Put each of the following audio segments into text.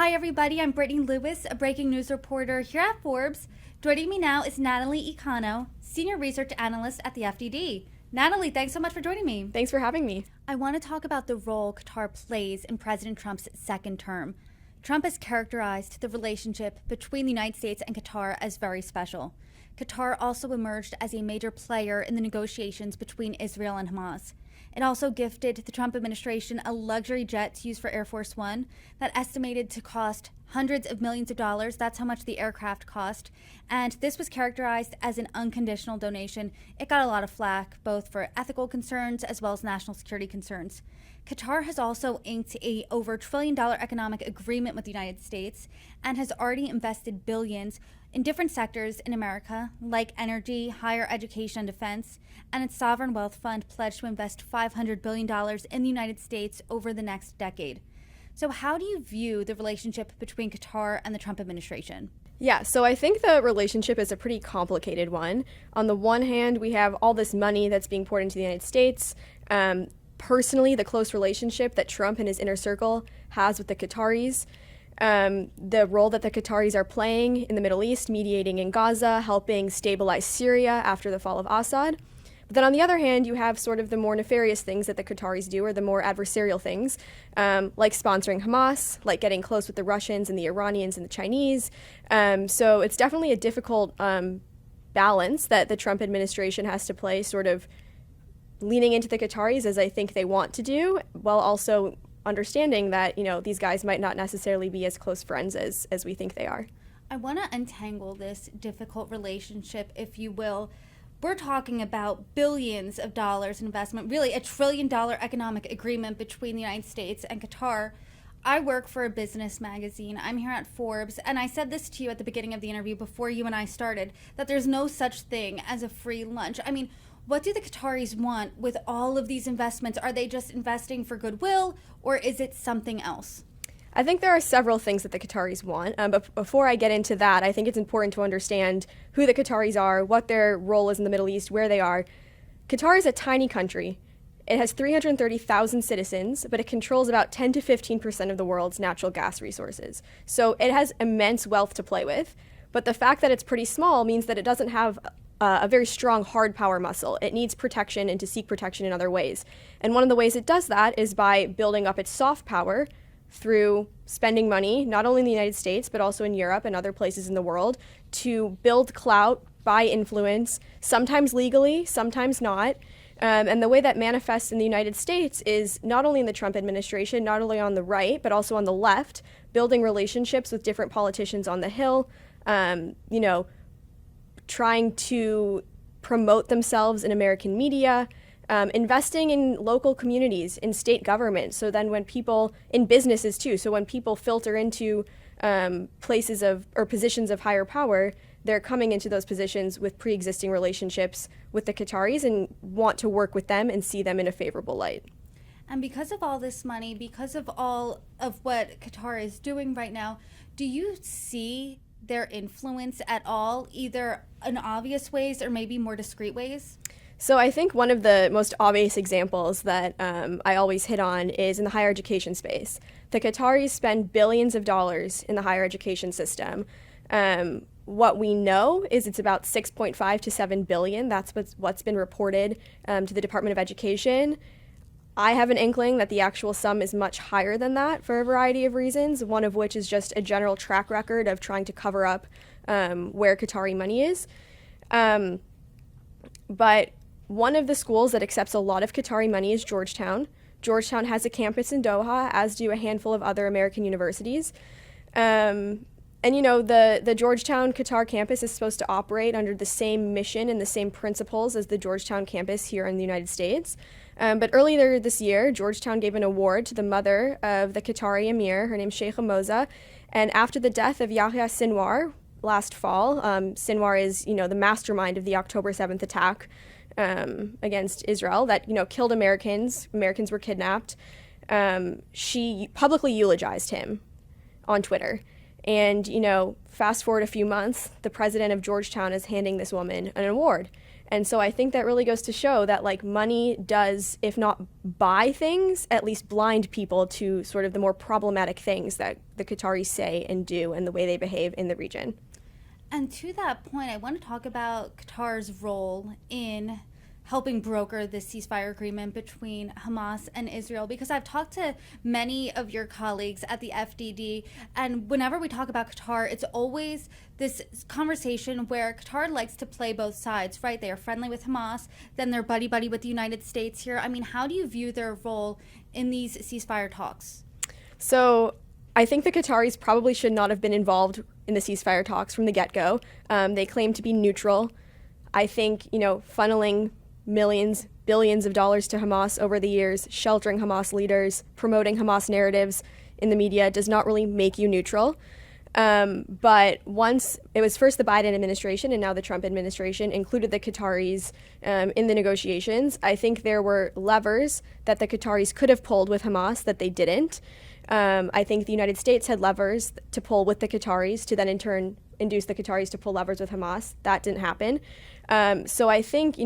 Hi, everybody. I'm Brittany Lewis, a breaking news reporter here at Forbes. Joining me now is Natalie Ecanow, senior research analyst at the FDD. Natalie, thanks so much for joining me. Thanks for having me. I want to talk about the role Qatar plays in President Trump's second term. Trump has characterized the relationship between the United States and Qatar as very special. Qatar also emerged as a major player in the negotiations between Israel and Hamas. It also gifted the Trump administration a luxury jet to use for Air Force One that estimated to cost hundreds of millions of dollars. That's how much the aircraft cost. And this was characterized as an unconditional donation. It got a lot of flack, both for ethical concerns as well as national security concerns. Qatar has also inked a over $1 trillion economic agreement with the United States and has already invested billions in different sectors in America, like energy, higher education, and defense, and its sovereign wealth fund pledged to invest $500 billion in the United States over the next decade. So how do you view the relationship between Qatar and the Trump administration? Yeah, so I think the relationship is a pretty complicated one. On the one hand, we have all this money that's being poured into the United States. Personally, the close relationship that Trump and his inner circle has with the Qataris, the role that the Qataris are playing in the Middle East, mediating in Gaza, helping stabilize Syria after the fall of Assad. But then on the other hand, you have sort of the more nefarious things that the Qataris do, or the more adversarial things, like sponsoring Hamas, like getting close with the Russians and the Iranians and the Chinese. So it's definitely a difficult balance that the Trump administration has to play, sort of leaning into the Qataris as I think they want to do, while also understanding that, these guys might not necessarily be as close friends as we think they are. I want to untangle this difficult relationship, if you will. We're talking about billions of dollars in investment, really $1 trillion economic agreement between the United States and Qatar. I work for a business magazine. I'm here at Forbes, and I said this to you at the beginning of the interview before you and I started, that there's no such thing as a free lunch. I mean, what do the Qataris want with all of these investments? Are they just investing for goodwill, or is it something else? I think there are several things that the Qataris want, but before I get into that, I think it's important to understand who the Qataris are, what their role is in the Middle East, where they are. Qatar is a tiny country. It has 330,000 citizens, but it controls about 10 to 15% of the world's natural gas resources. So it has immense wealth to play with, but the fact that it's pretty small means that it doesn't have a very strong hard power muscle. It needs protection and to seek protection in other ways. And one of the ways it does that is by building up its soft power through spending money, not only in the United States, but also in Europe and other places in the world, to build clout, buy influence, sometimes legally, sometimes not. And the way that manifests in the United States is not only in the Trump administration, not only on the right, but also on the left, building relationships with different politicians on the Hill, trying to promote themselves in American media, investing in local communities, in state government. So then when people, in businesses too, so when people filter into places of, or positions of higher power, they're coming into those positions with pre-existing relationships with the Qataris and want to work with them and see them in a favorable light. And because of all this money, because of all of what Qatar is doing right now, do you see their influence at all, either in obvious ways or maybe more discreet ways? So I think one of the most obvious examples that I always hit on is in the higher education space. The Qataris spend billions of dollars in the higher education system. What we know is it's about 6.5 to 7 billion. That's what's been reported to the Department of Education. I have an inkling that the actual sum is much higher than that for a variety of reasons, one of which is just a general track record of trying to cover up where Qatari money is. But one of the schools that accepts a lot of Qatari money is Georgetown. Georgetown has a campus in Doha, as do a handful of other American universities. And the Georgetown Qatar campus is supposed to operate under the same mission and the same principles as the Georgetown campus here in the United States. But earlier this year, Georgetown gave an award to the mother of the Qatari emir. Her name's Sheikha Moza. And after the death of Yahya Sinwar last fall, Sinwar is, the mastermind of the October 7th attack against Israel that, killed Americans. Americans were kidnapped. She publicly eulogized him on Twitter. And, fast forward a few months, the president of Georgetown is handing this woman an award. And so I think that really goes to show that like money does, if not buy things, at least blind people to sort of the more problematic things that the Qataris say and do and the way they behave in the region. And to that point, I want to talk about Qatar's role in helping broker the ceasefire agreement between Hamas and Israel, because I've talked to many of your colleagues at the FDD, and whenever we talk about Qatar, it's always this conversation where Qatar likes to play both sides, right? They are friendly with Hamas, then they're buddy-buddy with the United States here. I mean, how do you view their role in these ceasefire talks? So I think the Qataris probably should not have been involved in the ceasefire talks from the get-go. They claim to be neutral. I think, funneling millions, billions of dollars to Hamas over the years, sheltering Hamas leaders, promoting Hamas narratives in the media does not really make you neutral. But once it was first the Biden administration and now the Trump administration included the Qataris in the negotiations, I think there were levers that the Qataris could have pulled with Hamas that they didn't. I think the United States had levers to pull with the Qataris to then in turn induce the Qataris to pull levers with Hamas. That didn't happen. So I think,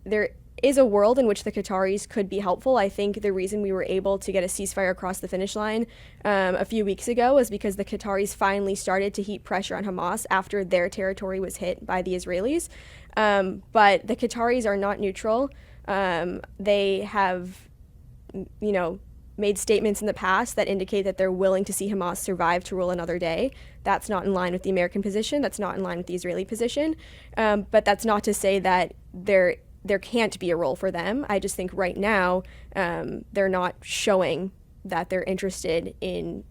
there is a world in which the Qataris could be helpful. I think the reason we were able to get a ceasefire across the finish line a few weeks ago was because the Qataris finally started to heap pressure on Hamas after their territory was hit by the Israelis. But the Qataris are not neutral. They have, made statements in the past that indicate that they're willing to see Hamas survive to rule another day. That's not in line with the American position. That's not in line with the Israeli position. But that's not to say that there can't be a role for them. I just think right now they're not showing that they're interested in,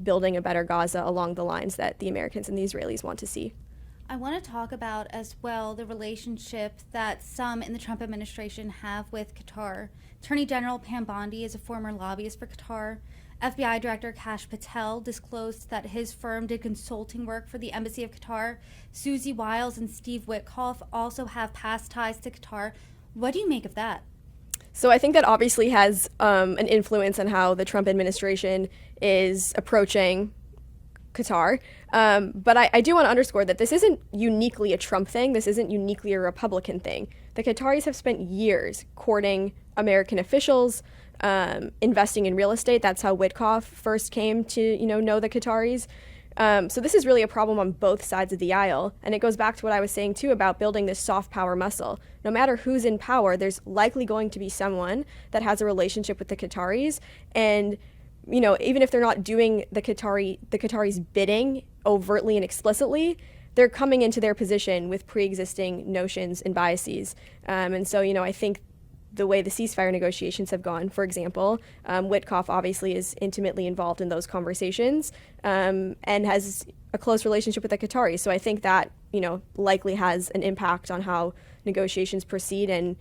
building a better Gaza along the lines that the Americans and the Israelis want to see. I want to talk about as well the relationship that some in the Trump administration have with Qatar. Attorney General Pam Bondi is a former lobbyist for Qatar. FBI Director Kash Patel disclosed that his firm did consulting work for the Embassy of Qatar. Susie Wiles and Steve Witkoff also have past ties to Qatar. What do you make of that? So I think that obviously has an influence on how the Trump administration is approaching Qatar. But I do want to underscore that this isn't uniquely a Trump thing. This isn't uniquely a Republican thing. The Qataris have spent years courting American officials, investing in real estate. That's how Witkoff first came to, know the Qataris. So this is really a problem on both sides of the aisle. And it goes back to what I was saying, too, about building this soft power muscle. No matter who's in power, there's likely going to be someone that has a relationship with the Qataris. And even if they're not doing the Qataris' bidding overtly and explicitly, they're coming into their position with pre-existing notions and biases. And so, I think the way the ceasefire negotiations have gone, for example, Witkoff obviously is intimately involved in those conversations and has a close relationship with the Qataris. So I think that, likely has an impact on how negotiations proceed and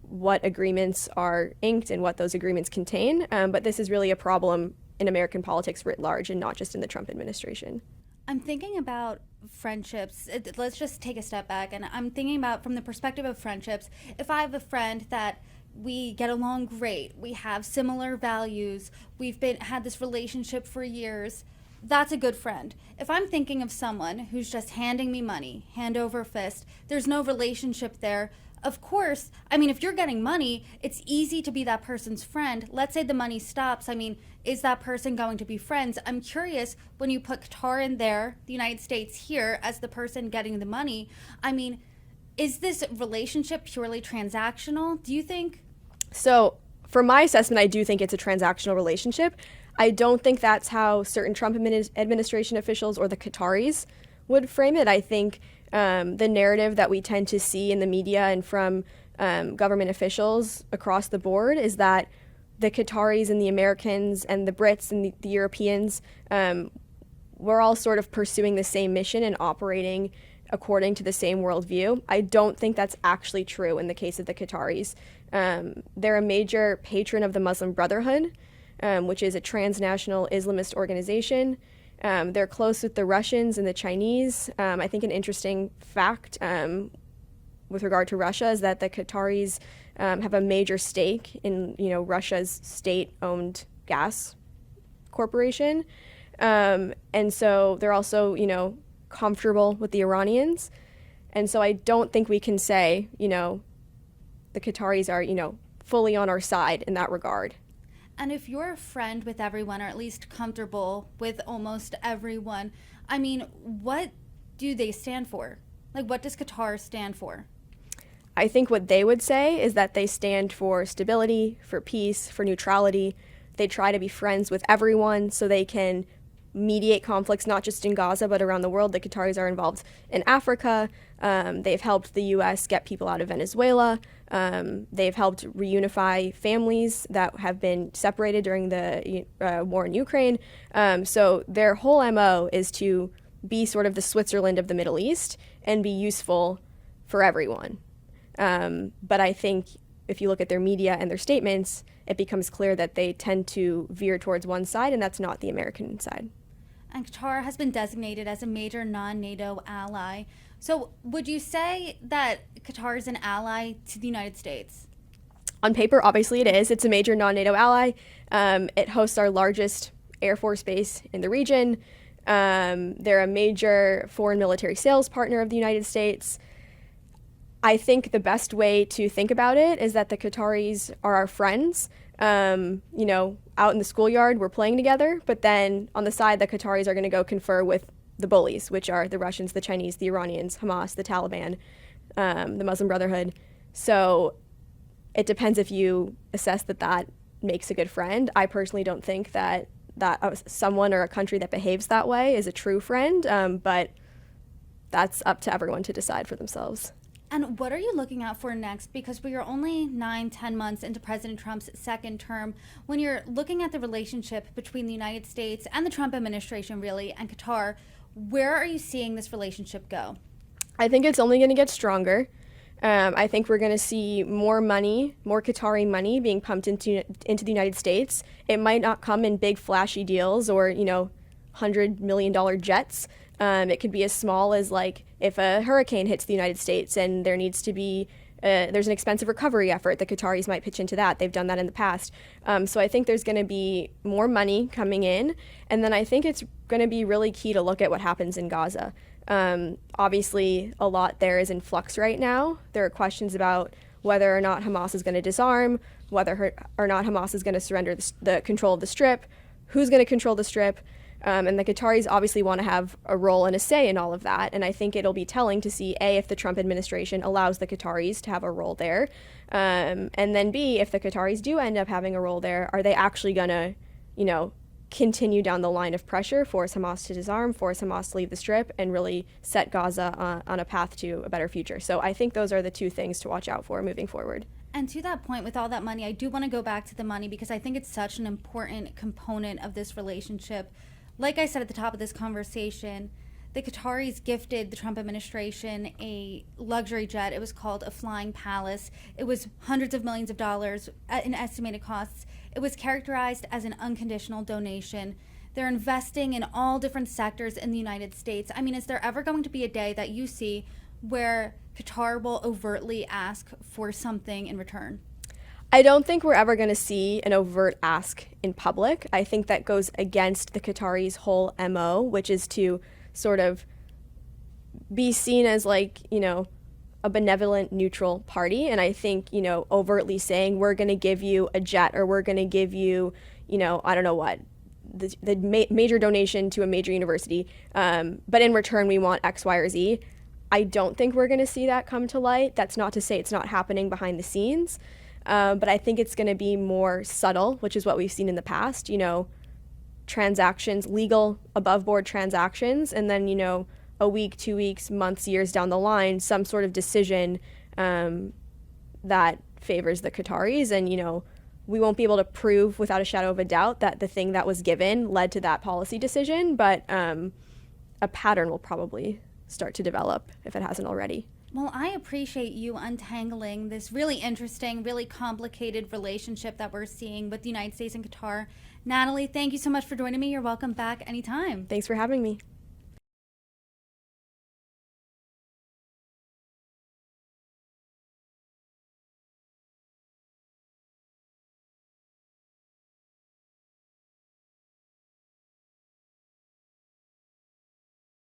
what agreements are inked and what those agreements contain. But this is really a problem in American politics writ large and not just in the Trump administration. I'm thinking about friendships. Let's just take a step back. And I'm thinking about from the perspective of friendships. If I have a friend that we get along great, we have similar values, we've had this relationship for years, that's a good friend. If I'm thinking of someone who's just handing me money, hand over fist, there's no relationship there. Of course, if you're getting money, it's easy to be that person's friend. Let's say the money stops. Is that person going to be friends? I'm curious, when you put Qatar in there, the United States here, as the person getting the money, is this relationship purely transactional, do you think? So, for my assessment, I do think it's a transactional relationship. I don't think that's how certain Trump administration officials or the Qataris would frame it. I think the narrative that we tend to see in the media and from government officials across the board is that the Qataris and the Americans and the Brits and the Europeans, we're all sort of pursuing the same mission and operating according to the same worldview. I don't think that's actually true in the case of the Qataris. They're a major patron of the Muslim Brotherhood, which is a transnational Islamist organization. They're close with the Russians and the Chinese. I think an interesting fact with regard to Russia is that the Qataris have a major stake in, Russia's state-owned gas corporation. And so they're also, comfortable with the Iranians. And so I don't think we can say, the Qataris are, fully on our side in that regard. And if you're a friend with everyone, or at least comfortable with almost everyone, I mean, what do they stand for? Like, what does Qatar stand for? I think what they would say is that they stand for stability, for peace, for neutrality. They try to be friends with everyone so they can mediate conflicts, not just in Gaza, but around the world. The Qataris are involved in Africa. They've helped the U.S. get people out of Venezuela. They've helped reunify families that have been separated during the war in Ukraine. So their whole MO is to be sort of the Switzerland of the Middle East and be useful for everyone. But I think if you look at their media and their statements, it becomes clear that they tend to veer towards one side, and that's not the American side. And Qatar has been designated as a major non-NATO ally. So would you say that Qatar is an ally to the United States? On paper, obviously it is. It's a major non-NATO ally. It hosts our largest Air Force base in the region. They're a major foreign military sales partner of the United States. I think the best way to think about it is that the Qataris are our friends. Out in the schoolyard, we're playing together, but then on the side, the Qataris are going to go confer with the bullies, which are the Russians, the Chinese, the Iranians, Hamas, the Taliban, the Muslim Brotherhood. So it depends if you assess that makes a good friend. I personally don't think that someone or a country that behaves that way is a true friend, but that's up to everyone to decide for themselves. And what are you looking out for next? Because we are only 9-10 months into President Trump's second term. When you're looking at the relationship between the United States and the Trump administration, really, and Qatar, where are you seeing this relationship go? I think it's only going to get stronger. I think we're going to see more money, more Qatari money being pumped into the United States. It might not come in big flashy deals or, $100 million jets. It could be as small as if a hurricane hits the United States and there needs to be there's an expensive recovery effort. The Qataris might pitch into that. They've done that in the past. So I think there's going to be more money coming in. And then I think it's going to be really key to look at what happens in Gaza. Obviously, a lot there is in flux right now. There are questions about whether or not Hamas is going to disarm, whether or not Hamas is going to surrender the control of the Strip, who's going to control the Strip. And the Qataris obviously want to have a role and a say in all of that. And I think it'll be telling to see, A, if the Trump administration allows the Qataris to have a role there. And then B, if the Qataris do end up having a role there, are they actually going to, continue down the line of pressure, force Hamas to disarm, force Hamas to leave the Strip, and really set Gaza on a path to a better future. So I think those are the two things to watch out for moving forward. And to that point, with all that money, I do want to go back to the money because I think it's such an important component of this relationship. Like I said at the top of this conversation, the Qataris gifted the Trump administration a luxury jet. It was called a Flying Palace. It was hundreds of millions of dollars in estimated costs. It was characterized as an unconditional donation. They're investing in all different sectors in the United States. I mean, is there ever going to be a day that you see where Qatar will overtly ask for something in return? I don't think we're ever going to see an overt ask in public. I think that goes against the Qataris' whole MO, which is to sort of be seen as a benevolent, neutral party. And I think, overtly saying we're going to give you a jet or we're going to give you, I don't know what, the major donation to a major university, but in return we want X, Y, or Z. I don't think we're going to see that come to light. That's not to say it's not happening behind the scenes. But I think it's going to be more subtle, which is what we've seen in the past, transactions, legal above board transactions, and then, a week, 2 weeks, months, years down the line, some sort of decision that favors the Qataris. And, we won't be able to prove without a shadow of a doubt that the thing that was given led to that policy decision, but a pattern will probably start to develop if it hasn't already. Well, I appreciate you untangling this really interesting, really complicated relationship that we're seeing with the United States and Qatar. Natalie, thank you so much for joining me. You're welcome back anytime. Thanks for having me.